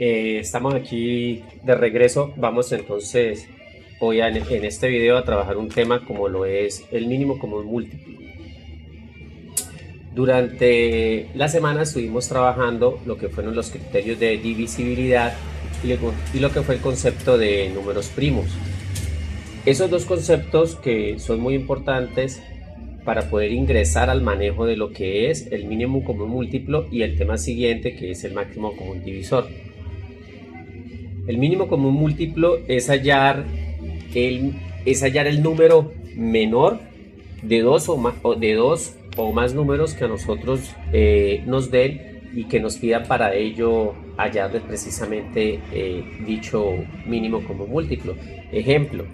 Estamos aquí de regreso. Vamos entonces hoy en este video a trabajar un tema como lo es el mínimo común múltiplo. Durante la semana estuvimos trabajando lo que fueron los criterios de divisibilidad y lo que fue el concepto de números primos. Esos dos conceptos que son muy importantes para poder ingresar al manejo de lo que es el mínimo común múltiplo y el tema siguiente, que es el máximo común divisor. El mínimo común múltiplo es hallar el número menor de dos o más números que a nosotros nos den y que nos pidan para ello hallar precisamente dicho mínimo común múltiplo. Ejemplo,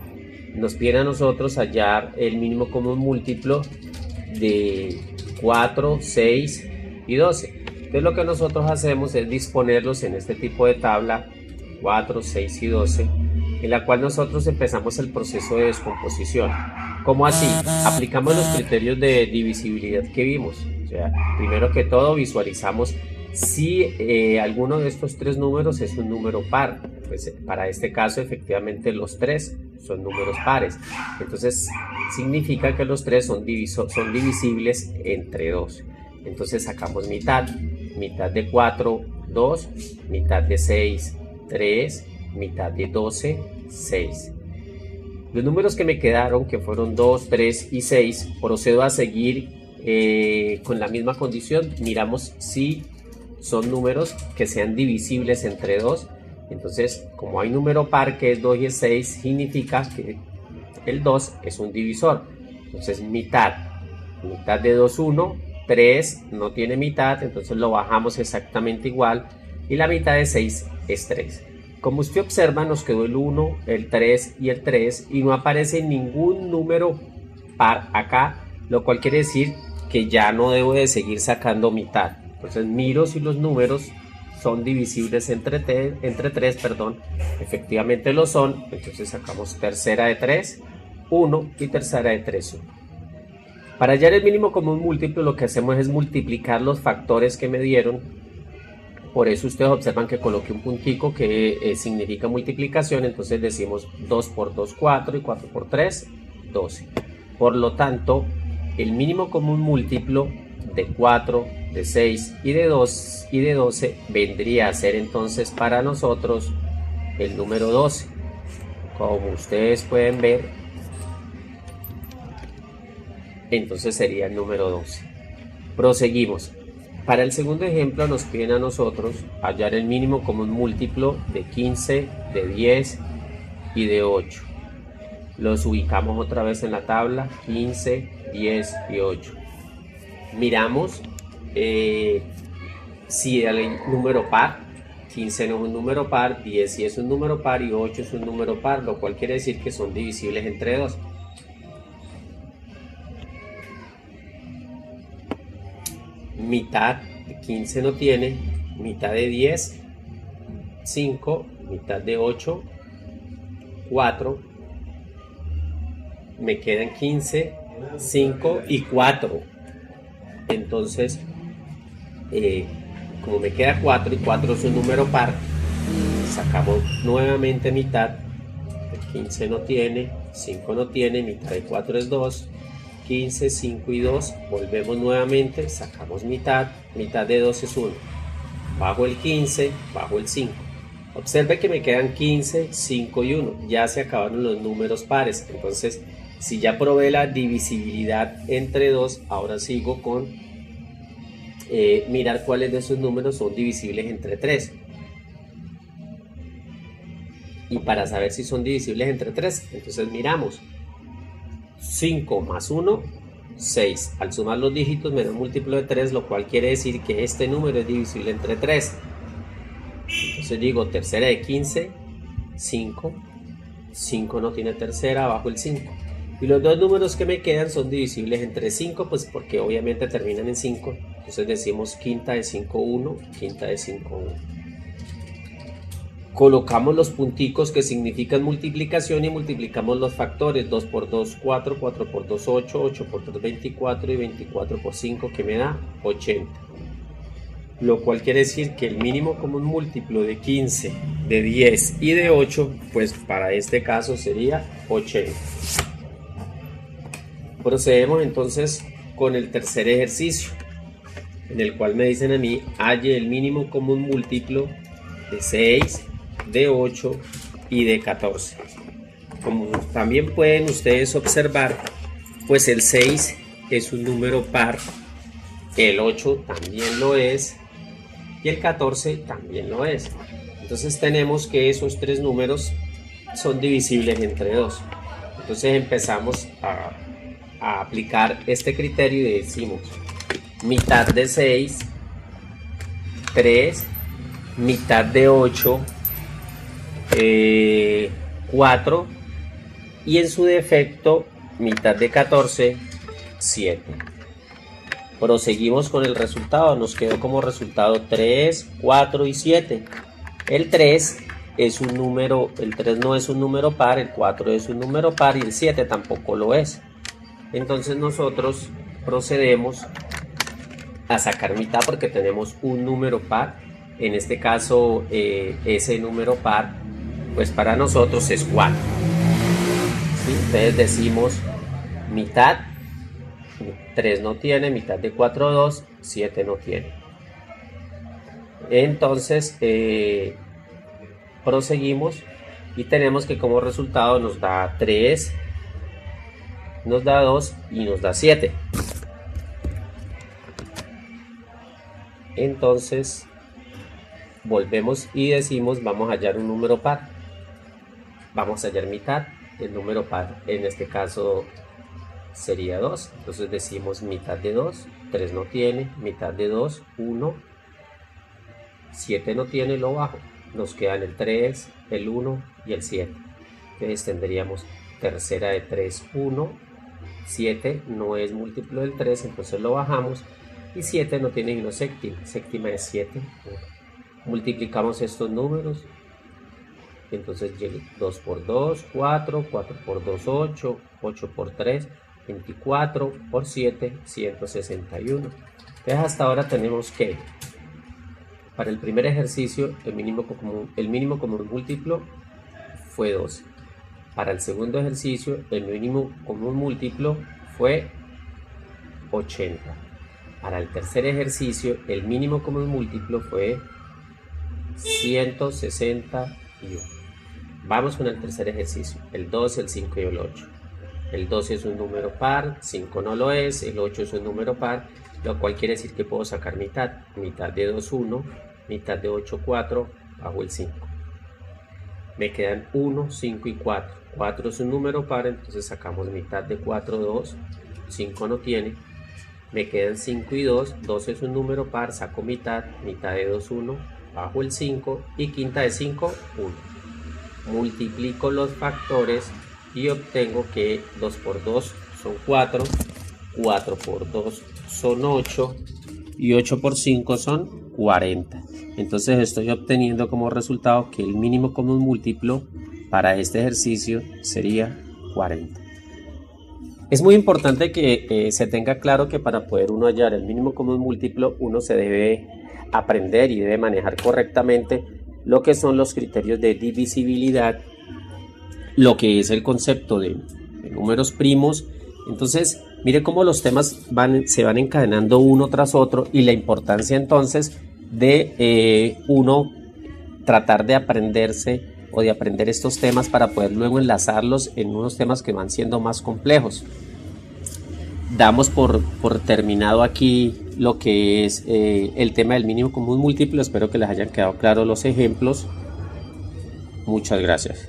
nos piden a nosotros hallar el mínimo común múltiplo de 4, 6 y 12. Entonces lo que nosotros hacemos es disponerlos en este tipo de tabla 4, 6 y 12, en la cual nosotros empezamos el proceso de descomposición. ¿Cómo así? Aplicamos los criterios de divisibilidad que vimos. O sea, primero que todo visualizamos si alguno de estos tres números es un número par. Pues para este caso efectivamente los tres son números pares. Entonces significa que los tres son divisibles entre 2. Entonces sacamos mitad de 4, 2, mitad de 6, 3, mitad de 12, 6. Los números que me quedaron, que fueron 2, 3 y 6, procedo a seguir con la misma condición. Miramos si son números que sean divisibles entre 2. Entonces, como hay número par que es 2 y es 6, significa que el 2 es un divisor. Entonces, mitad de 2, 1, 3 no tiene mitad, entonces lo bajamos exactamente igual. Y la mitad de 6 es 3. Como usted observa, nos quedó el 1, el 3 y el 3 y no aparece ningún número par acá, lo cual quiere decir que ya no debo de seguir sacando mitad. Entonces miro si los números son divisibles entre 3, efectivamente lo son. Entonces sacamos tercera de 3, 1 y tercera de 3, 1. Para hallar el mínimo común múltiplo lo que hacemos es multiplicar los factores que me dieron. Por eso ustedes observan que coloqué un puntico que significa multiplicación. Entonces decimos 2 por 2, 4 y 4 por 3, 12. Por lo tanto, el mínimo común múltiplo de 4, de 6 y de 2 y de 12 vendría a ser entonces para nosotros el número 12. Como ustedes pueden ver, entonces sería el número 12. Proseguimos. Para el segundo ejemplo nos piden a nosotros hallar el mínimo común múltiplo de 15, de 10 y de 8. Los ubicamos otra vez en la tabla, 15, 10 y 8. Miramos si el número par, 15 no es un número par, 10 sí es un número par y 8 es un número par, lo cual quiere decir que son divisibles entre 2. Mitad de 15 no tiene, mitad de 10, 5, mitad de 8, 4, me quedan 15, 5 y 4. Entonces, como me queda 4 y 4 es un número par, sacamos nuevamente mitad. 15 no tiene, 5 no tiene, mitad de 4 es 2, 15, 5 y 2, volvemos nuevamente, sacamos mitad de 2 es 1, bajo el 15, bajo el 5. Observe que me quedan 15, 5 y 1, ya se acabaron los números pares. Entonces, si ya probé la divisibilidad entre 2, ahora sigo con mirar cuáles de esos números son divisibles entre 3. Y para saber si son divisibles entre 3, entonces miramos. 5 más 1, 6. Al sumar los dígitos me da un múltiplo de 3, lo cual quiere decir que este número es divisible entre 3. Entonces digo tercera de 15, 5. 5 no tiene tercera, bajo el 5. Y los dos números que me quedan son divisibles entre 5, pues porque obviamente terminan en 5. Entonces decimos quinta de 5, 1, quinta de 5, 1. Colocamos los punticos que significan multiplicación y multiplicamos los factores. 2 por 2, 4, 4 por 2, 8, 8 por 3, 24 y 24 por 5 que me da 80. lo cual quiere decir que el mínimo común múltiplo de 15, de 10 y de 8, pues para este caso sería 80. Procedemos entonces con el tercer ejercicio, en el cual me dicen a mí, halle el mínimo común múltiplo de 6, de 8 y de 14. Como también pueden ustedes observar, pues el 6 es un número par, el 8 también lo es y el 14 también lo es. Entonces tenemos que esos tres números son divisibles entre 2. Entonces empezamos a aplicar este criterio y decimos mitad de 6, 3, mitad de 8, 4 y en su defecto mitad de 14, 7. Proseguimos con el resultado, nos quedó como resultado 3, 4 y 7. El 3 es un número, el 3 no es un número par, el 4 es un número par y el 7 tampoco lo es. Entonces nosotros procedemos a sacar mitad porque tenemos un número par. En este caso ese número par pues para nosotros es 4. ¿Sí? Entonces decimos mitad, 3 no tiene, mitad de 4, 2, 7 no tiene. Entonces proseguimos y tenemos que como resultado nos da 3, nos da 2 y nos da 7. Entonces volvemos y decimos vamos a hallar un número par, vamos a hallar mitad. El número par en este caso sería 2, entonces decimos mitad de 2, 3 no tiene, mitad de 2, 1, 7 no tiene, lo bajo, nos quedan el 3, el 1 y el 7. Entonces tendríamos tercera de 3, 1, 7 no es múltiplo del 3, entonces lo bajamos y 7 no tiene ni una séptima, séptima es 7, 1. Multiplicamos estos números, entonces 2 por 2, 4, 4 por 2, 8, 8 por 3, 24 por 7, 161. Entonces hasta ahora tenemos que para el primer ejercicio el mínimo común múltiplo fue 12. Para el segundo ejercicio el mínimo común múltiplo fue 80. Para el tercer ejercicio el mínimo común múltiplo fue 161. Vamos con el tercer ejercicio, el 12, el 5 y el 8. El 12 es un número par, 5 no lo es, el 8 es un número par, lo cual quiere decir que puedo sacar mitad. Mitad de 2, 1, mitad de 8, 4, bajo el 5. Me quedan 1, 5 y 4. 4 es un número par, entonces sacamos mitad de 4, 2, 5 no tiene. Me quedan 5 y 2, 2 es un número par, saco mitad, mitad de 2, 1, bajo el 5 y quinta de 5, 1. Multiplico los factores y obtengo que 2 por 2 son 4, 4 por 2 son 8 y 8 por 5 son 40. Entonces estoy obteniendo como resultado que el mínimo común múltiplo para este ejercicio sería 40. Es muy importante que se tenga claro que para poder uno hallar el mínimo común múltiplo uno se debe aprender y debe manejar correctamente lo que son los criterios de divisibilidad, lo que es el concepto de números primos. Entonces mire cómo los temas se van encadenando uno tras otro y la importancia entonces de uno tratar de aprenderse o de aprender estos temas para poder luego enlazarlos en unos temas que van siendo más complejos. Damos por terminado aquí lo que es el tema del mínimo común múltiplo. Espero que les hayan quedado claros los ejemplos. Muchas gracias.